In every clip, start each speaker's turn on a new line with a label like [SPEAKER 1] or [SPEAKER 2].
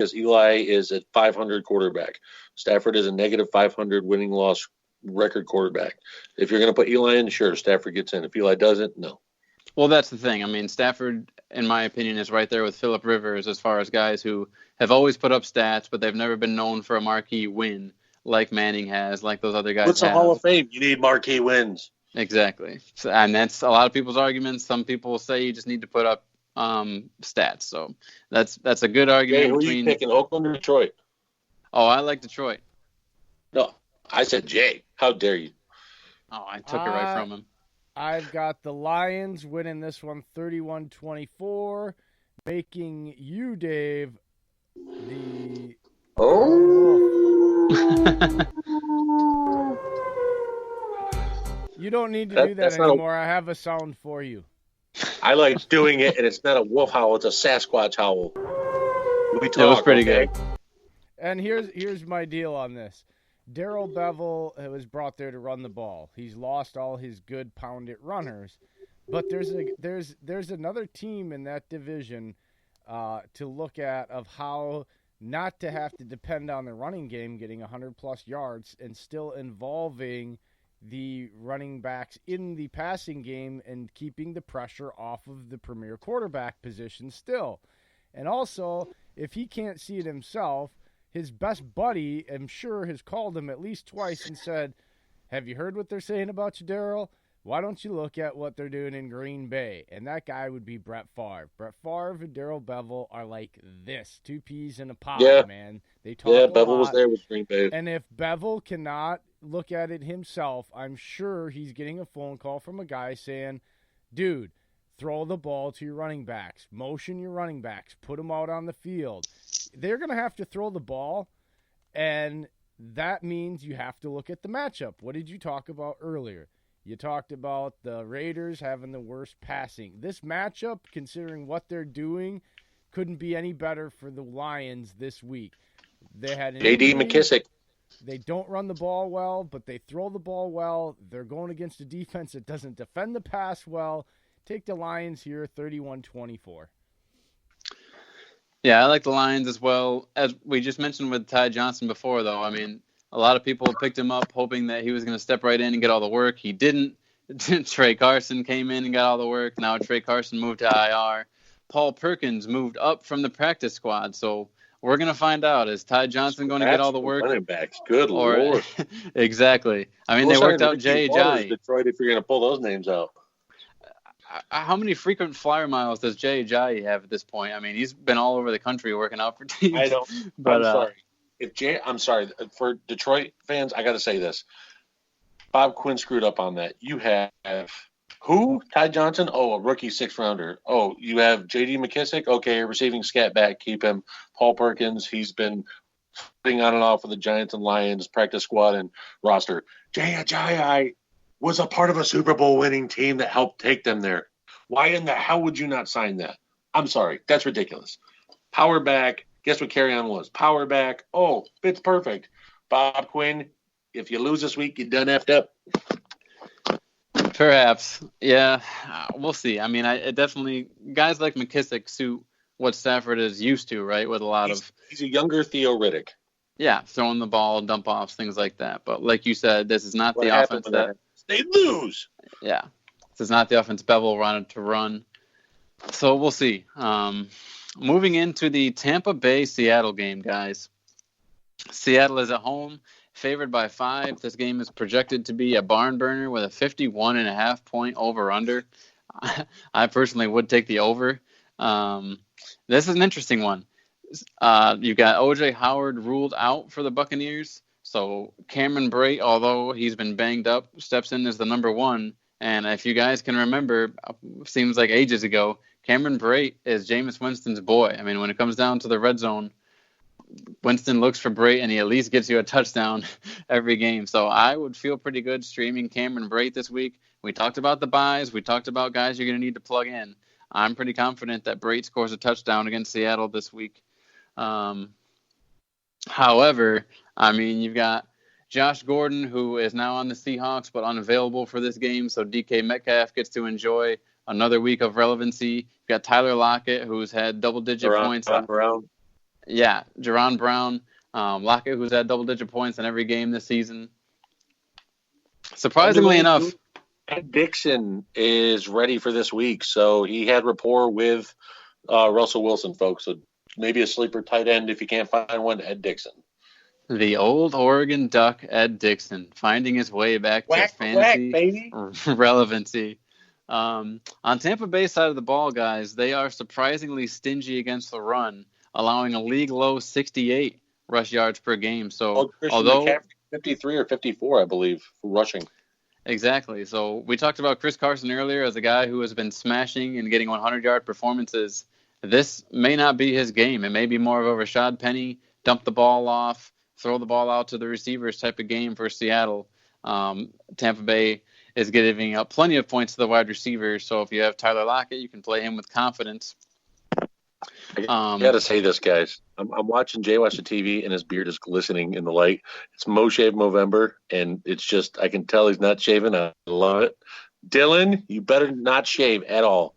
[SPEAKER 1] because Eli is a 500 quarterback. Stafford is a negative 500 winning-loss record quarterback. If you're going to put Eli in, sure, Stafford gets in. If Eli doesn't, no.
[SPEAKER 2] Well, that's the thing. I mean, Stafford, in my opinion, is right there with Phillip Rivers as far as guys who have always put up stats, but they've never been known for a marquee win like Manning has, like those other guys
[SPEAKER 1] What's
[SPEAKER 2] have.
[SPEAKER 1] a Hall of Fame? You need marquee wins.
[SPEAKER 2] Exactly. So, and that's a lot of people's arguments. Some people say you just need to put up stats. So that's a good argument.
[SPEAKER 1] Jay, who
[SPEAKER 2] between...
[SPEAKER 1] are you picking, Oakland or Detroit?
[SPEAKER 2] Oh, I like Detroit.
[SPEAKER 1] No, I said Jay. How dare you?
[SPEAKER 2] Oh, I took it right from him.
[SPEAKER 3] I've got the Lions winning this one 31-24, making you, Dave, the... You don't need to do that anymore. I have a sound for you.
[SPEAKER 1] I like doing it, and it's not a wolf howl. It's a Sasquatch howl.
[SPEAKER 2] It was pretty good.
[SPEAKER 3] And here's my deal on this. Darrell Bevel was brought there to run the ball. He's lost all his good pound-it runners. But there's another team in that division to look at of how not to have to depend on the running game getting 100-plus yards and still involving the running backs in the passing game and keeping the pressure off of the premier quarterback position still. And also, if he can't see it himself, his best buddy, I'm sure, has called him at least twice and said, have you heard what they're saying about you, Darrell? Why don't you look at what they're doing in Green Bay? And that guy would be Brett Favre. Brett Favre and Darrell Bevel are like this, two peas in a pod, man. They talk a
[SPEAKER 1] Bevel
[SPEAKER 3] lot.
[SPEAKER 1] Was there with Green Bay.
[SPEAKER 3] And if Bevel cannot look at it himself, I'm sure he's getting a phone call from a guy saying, dude, throw the ball to your running backs. Motion your running backs. Put them out on the field. They're going to have to throw the ball, and that means you have to look at the matchup. What did you talk about earlier? You talked about the Raiders having the worst passing. This matchup, considering what they're doing, couldn't be any better for the Lions this week. They had
[SPEAKER 1] J.D. McKissick.
[SPEAKER 3] They don't run the ball well, but they throw the ball well. They're going against a defense that doesn't defend the pass well. Take the Lions here, 31-24.
[SPEAKER 2] Yeah, I like the Lions as well. As we just mentioned with Ty Johnson before, though, I mean, a lot of people picked him up hoping that he was going to step right in and get all the work. He didn't. Trey Carson came in and got all the work. Now Trey Carson moved to IR. Paul Perkins moved up from the practice squad. So we're going to find out. Is Ty Johnson going to get all the work?
[SPEAKER 1] Running backs. Good Lord.
[SPEAKER 2] Exactly. I mean, they worked out Jay Ajayi.
[SPEAKER 1] Detroit, if you're going to pull those names out.
[SPEAKER 2] How many frequent flyer miles does Jay Ajayi have at this point? I mean, he's been all over the country working out for teams.
[SPEAKER 1] I don't. But, I'm sorry. For Detroit fans, I got to say this. Bob Quinn screwed up on that. You have who? Ty Johnson? Oh, a rookie 6th-rounder. Oh, you have J.D. McKissick? Okay, receiving scat back. Keep him. Paul Perkins, he's been putting on and off for the Giants and Lions practice squad and roster. Jay Ajayi was a part of a Super Bowl winning team that helped take them there. Why in the hell would you not sign that? I'm sorry. That's ridiculous. Power back. Guess what carry-on was? Power back. Oh, fits perfect. Bob Quinn, if you lose this week, you done effed up.
[SPEAKER 2] Perhaps. Yeah, we'll see. I mean, it definitely – guys like McKissick suit what Stafford is used to, right, with a lot of –
[SPEAKER 1] He's a younger Theo Riddick.
[SPEAKER 2] Yeah, throwing the ball, dump-offs, things like that. But like you said, this is not the offense that –
[SPEAKER 1] They lose.
[SPEAKER 2] Yeah. This is not the offense Bevel wanted to run. So we'll see. Moving into the Tampa Bay-Seattle game, guys. Seattle is at home, favored by 5. This game is projected to be a barn burner with a 51.5-point over-under. I personally would take the over. This is an interesting one. You've got O.J. Howard ruled out for the Buccaneers. So Cameron Brate, although he's been banged up, steps in as the number 1. And if you guys can remember, seems like ages ago, Cameron Brate is Jameis Winston's boy. I mean, when it comes down to the red zone, Winston looks for Brate, and he at least gets you a touchdown every game. So I would feel pretty good streaming Cameron Brate this week. We talked about the buys. We talked about guys you're going to need to plug in. I'm pretty confident that Brate scores a touchdown against Seattle this week. However, I mean, you've got Josh Gordon, who is now on the Seahawks but unavailable for this game, so DK Metcalf gets to enjoy another week of relevancy. You've got Tyler Lockett, who's had double-digit points. Yeah, Jerron Brown, Lockett, who's had double-digit points in every game this season. Surprisingly enough,
[SPEAKER 1] Ed Dixon is ready for this week, so he had rapport with Russell Wilson, folks. So maybe a sleeper tight end if you can't find one. Ed Dixon,
[SPEAKER 2] the old Oregon Duck, Ed Dixon, finding his way back to fantasy
[SPEAKER 1] baby.
[SPEAKER 2] relevancy. On Tampa Bay's side of the ball, guys, they are surprisingly stingy against the run, allowing a league-low 68 rush yards per game. So, although
[SPEAKER 1] McCaffrey, 53 or 54, I believe, for rushing.
[SPEAKER 2] Exactly. So we talked about Chris Carson earlier as a guy who has been smashing and getting 100-yard performances. This may not be his game. It may be more of a Rashad Penny, dump the ball off, throw the ball out to the receivers type of game for Seattle. Tampa Bay is giving up plenty of points to the wide receivers. So if you have Tyler Lockett, you can play him with confidence.
[SPEAKER 1] I got to say this, guys. I'm watching Jay watch the TV, and his beard is glistening in the light. It's Mo Shave Movember, and it's just, I can tell he's not shaving. I love it. Dillon, you better not shave at all.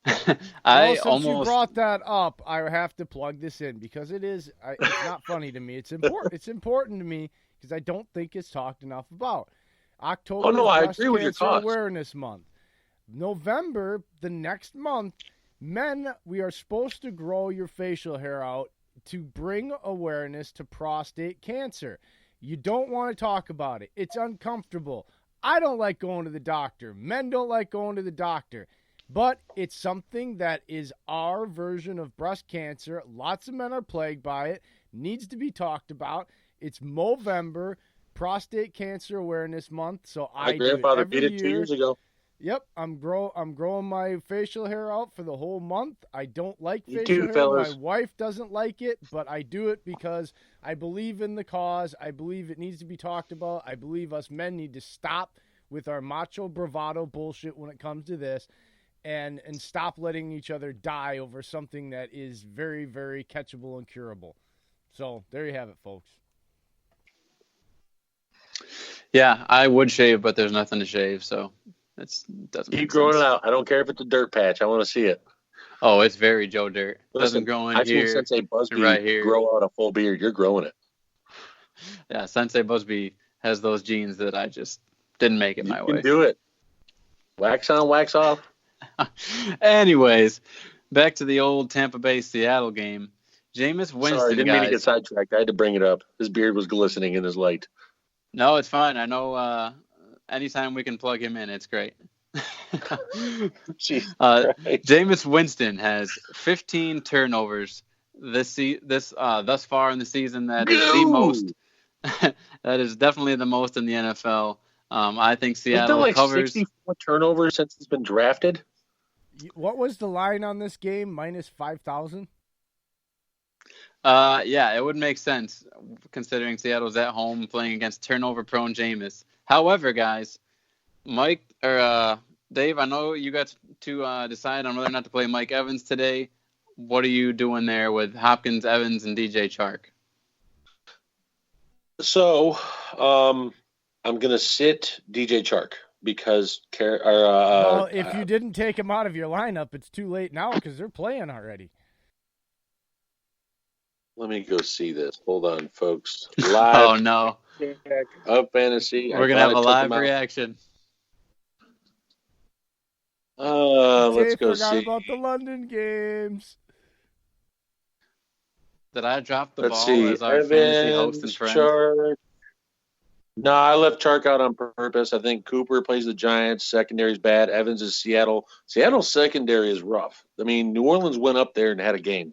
[SPEAKER 3] Since you brought that up, I have to plug this in because it's not funny to me. It's important. It's important to me because I don't think it's talked enough about. October is Breast Cancer Awareness Month. November, the next month, men, we are supposed to grow your facial hair out to bring awareness to prostate cancer. You don't want to talk about it. It's uncomfortable. I don't like going to the doctor. Men don't like going to the doctor. But it's something that is our version of breast cancer. Lots of men are plagued by it. Needs to be talked about. It's Movember, Prostate Cancer Awareness Month. So
[SPEAKER 1] my grandfather beat it 2 years ago.
[SPEAKER 3] Yep, I'm growing my facial hair out for the whole month. I don't like facial hair.
[SPEAKER 1] Fellas.
[SPEAKER 3] My wife doesn't like it, but I do it because I believe in the cause. I believe it needs to be talked about. I believe us men need to stop with our macho bravado bullshit when it comes to this and stop letting each other die over something that is very, very catchable and curable. So there you have it, folks.
[SPEAKER 2] Yeah, I would shave, but there's nothing to shave, so it doesn't
[SPEAKER 1] keep growing it out. I don't care if it's a dirt patch. I want to see it.
[SPEAKER 2] Oh, it's very Joe Dirt. It
[SPEAKER 1] Listen,
[SPEAKER 2] doesn't grow in
[SPEAKER 1] I've
[SPEAKER 2] here.
[SPEAKER 1] seen Sensei Busby
[SPEAKER 2] right here.
[SPEAKER 1] grow out a full beard. You're growing it.
[SPEAKER 2] Yeah, Sensei Busby has those genes that I just didn't make it my way.
[SPEAKER 1] You can do it. Wax on, wax off.
[SPEAKER 2] Anyways, back to the old Tampa Bay Seattle game. Jameis Winston,
[SPEAKER 1] Sorry, didn't mean to get sidetracked. I had to bring it up. His beard was glistening in his light.
[SPEAKER 2] No, it's fine. I know anytime we can plug him in, it's great. Jameis Winston has 15 turnovers thus far in the season. That is the most. That is definitely the most in the NFL. I think Seattle covers
[SPEAKER 1] 64 turnovers since he's been drafted.
[SPEAKER 3] What was the line on this game? Minus 5,000?
[SPEAKER 2] Yeah, it would make sense considering Seattle's at home playing against turnover-prone Jameis. However, guys, Mike or Dave, I know you got to decide on whether or not to play Mike Evans today. What are you doing there with Hopkins, Evans, and DJ Chark?
[SPEAKER 1] So, I'm going to sit DJ Chark because
[SPEAKER 3] well, if you didn't take him out of your lineup, it's too late now because they're playing already.
[SPEAKER 1] Let me go see this. Hold on, folks. Live.
[SPEAKER 2] Oh, no.
[SPEAKER 1] Of fantasy.
[SPEAKER 2] We're going to have a live reaction.
[SPEAKER 1] Let's go
[SPEAKER 3] forgot
[SPEAKER 1] see.
[SPEAKER 3] About the London games.
[SPEAKER 2] Did I drop the
[SPEAKER 1] Let's
[SPEAKER 2] ball
[SPEAKER 1] see.
[SPEAKER 2] as our fantasy host and friend?
[SPEAKER 1] Chark. No, I left Chark out on purpose. I think Cooper plays the Giants. Secondary's bad. Evans is Seattle. Seattle's secondary is rough. I mean, New Orleans went up there and had a game.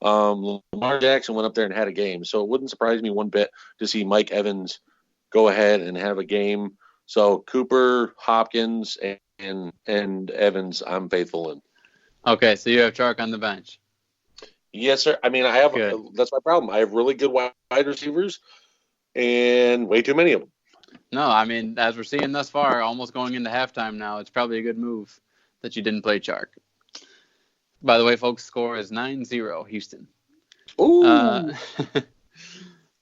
[SPEAKER 1] Lamar Jackson went up there and had a game. So it wouldn't surprise me one bit to see Mike Evans go ahead and have a game. So Cooper, Hopkins, and Evans, I'm faithful in.
[SPEAKER 2] Okay, so you have Chark on the bench.
[SPEAKER 1] Yes, sir. I mean, that's my problem. I have really good wide receivers and way too many of them.
[SPEAKER 2] No, I mean, as we're seeing thus far, almost going into halftime now, it's probably a good move that you didn't play Chark. By the way, folks, score is 9-0 Houston.
[SPEAKER 1] Ooh.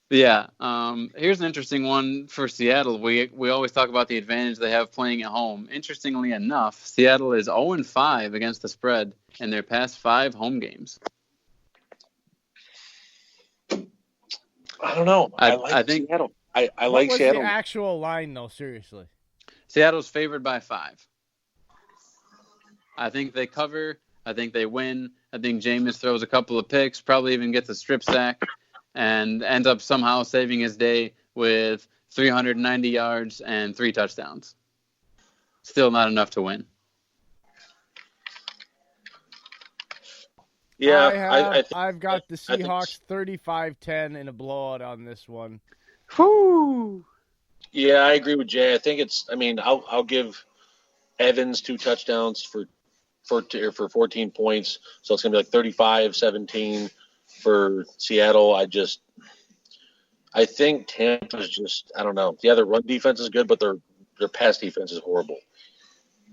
[SPEAKER 2] Yeah. Here's an interesting one for Seattle. We always talk about the advantage they have playing at home. Interestingly enough, Seattle is 0-5 against the spread in their past 5 home games.
[SPEAKER 1] I don't know. I
[SPEAKER 2] I think
[SPEAKER 1] Seattle. I
[SPEAKER 3] What
[SPEAKER 1] like
[SPEAKER 3] was
[SPEAKER 1] Seattle.
[SPEAKER 3] the actual line, though? Seriously.
[SPEAKER 2] Seattle's favored by 5. I think they cover. I think they win. I think Jameis throws a couple of picks, probably even gets a strip sack, and ends up somehow saving his day with 390 yards and 3 touchdowns. Still not enough to win.
[SPEAKER 1] Yeah,
[SPEAKER 3] I've got the
[SPEAKER 1] I think-
[SPEAKER 3] Seahawks 35-10 in a blowout on this one.
[SPEAKER 2] Whoo!
[SPEAKER 1] Yeah, I agree with Jay. I think it's. I mean, I'll give Evans 2 touchdowns for 14 points, so it's gonna be like 35-17 for Seattle. I think Tampa's just. I don't know. Yeah, their run defense is good, but their pass defense is horrible.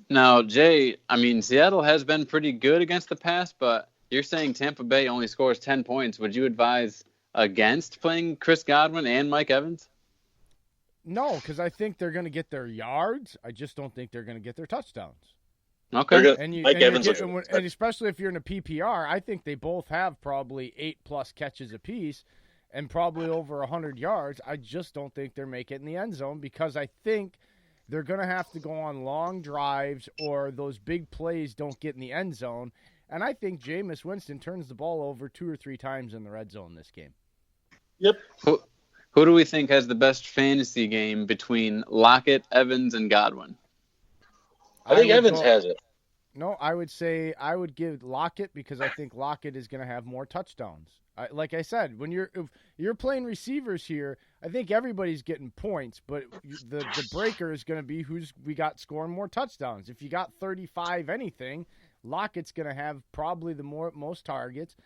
[SPEAKER 2] Now, Jay, I mean, Seattle has been pretty good against the pass, but you're saying Tampa Bay only scores 10 points. Would you advise against playing Chris Godwin and Mike Evans?
[SPEAKER 3] No, because I think they're going to get their yards. I just don't think they're going to get their touchdowns.
[SPEAKER 2] Okay.
[SPEAKER 3] And especially if you're in a PPR, I think they both have probably 8+ catches apiece and probably over 100 yards. I just don't think they're making it in the end zone because I think they're going to have to go on long drives or those big plays don't get in the end zone. And I think Jameis Winston turns the ball over 2 or 3 times in the red zone this game.
[SPEAKER 1] Yep.
[SPEAKER 2] Who do we think has the best fantasy game between Lockett, Evans, and Godwin?
[SPEAKER 1] I think Evans has it.
[SPEAKER 3] No, I would give Lockett because I think Lockett is going to have more touchdowns. Like I said, if you're playing receivers here, I think everybody's getting points, but the breaker is going to be who's we got scoring more touchdowns. If you got 35 anything, Lockett's going to have probably the most targets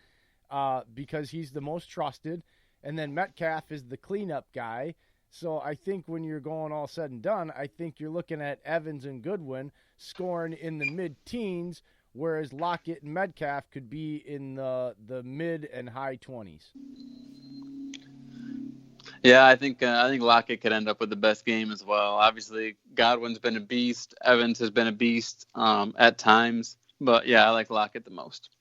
[SPEAKER 3] because he's the most trusted, and then Metcalf is the cleanup guy. So I think when you're going all said and done, I think you're looking at Evans and Goodwin scoring in the mid-teens, whereas Lockett and Metcalf could be in the mid and high 20s.
[SPEAKER 2] Yeah, I think Lockett could end up with the best game as well. Obviously, Godwin's been a beast. Evans has been a beast at times. But, yeah, I like Lockett the most.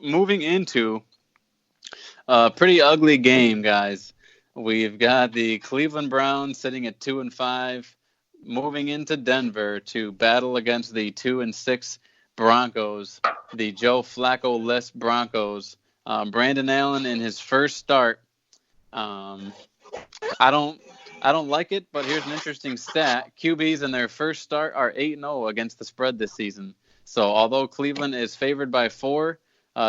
[SPEAKER 2] Moving into a pretty ugly game, guys. We've got the Cleveland Browns sitting at 2-5, moving into Denver to battle against the 2-6 Broncos, the Joe Flacco-less Broncos. Brandon Allen in his first start. I don't like it, but here's an interesting stat. QBs in their first start are 8-0 against the spread this season. So although Cleveland is favored by 4,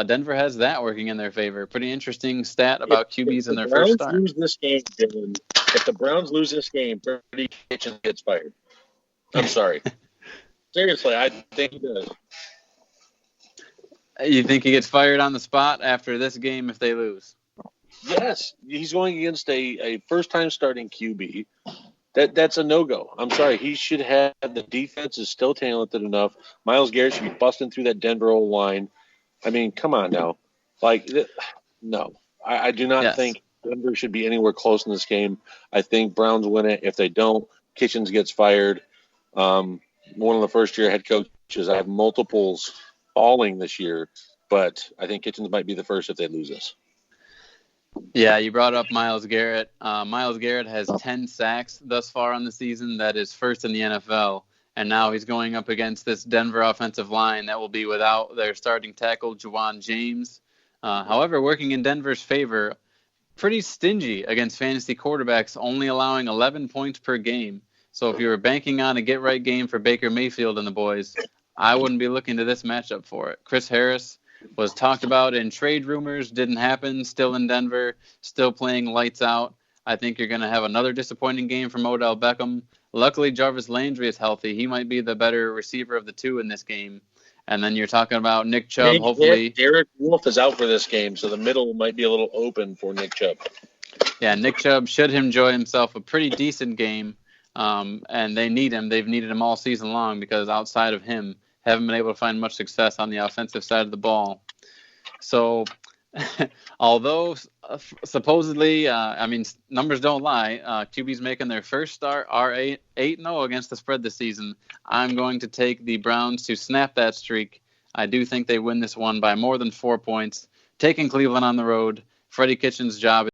[SPEAKER 2] Denver has that working in their favor. Pretty interesting stat about QBs in their first start.
[SPEAKER 1] If the Browns lose this game, Freddie Kitchens gets fired. I'm sorry. Seriously, I think he does.
[SPEAKER 2] You think he gets fired on the spot after this game if they lose?
[SPEAKER 1] Yes. He's going against a first-time starting QB. That's a no-go. I'm sorry. He should have – the defense is still talented enough. Myles Garrett should be busting through that Denver O-line. I mean, come on now. No. I do not think Denver should be anywhere close in this game. I think Browns win it. If they don't, Kitchens gets fired. One of the first-year head coaches. I have multiples falling this year, but I think Kitchens might be the first if they lose this.
[SPEAKER 2] Yeah, you brought up Myles Garrett. Myles Garrett has 10 sacks thus far on the season. That is first in the NFL. And now he's going up against this Denver offensive line that will be without their starting tackle, Juwan James. However, working in Denver's favor, pretty stingy against fantasy quarterbacks, only allowing 11 points per game. So if you were banking on a get-right game for Baker Mayfield and the boys, I wouldn't be looking to this matchup for it. Chris Harris was talked about in trade rumors, didn't happen, still in Denver, still playing lights out. I think you're going to have another disappointing game from Odell Beckham. Luckily, Jarvis Landry is healthy. He might be the better receiver of the two in this game. And then you're talking about Nick Chubb, hopefully.
[SPEAKER 1] Derek Wolfe is out for this game, so the middle might be a little open for Nick Chubb.
[SPEAKER 2] Yeah, Nick Chubb should enjoy himself a pretty decent game, and they need him. They've needed him all season long because outside of him, haven't been able to find much success on the offensive side of the ball. So although supposedly, numbers don't lie, QBs making their first start are 8-0 against the spread this season. I'm going to take the Browns to snap that streak. I do think they win this one by more than 4 points. Taking Cleveland on the road, Freddie Kitchens' job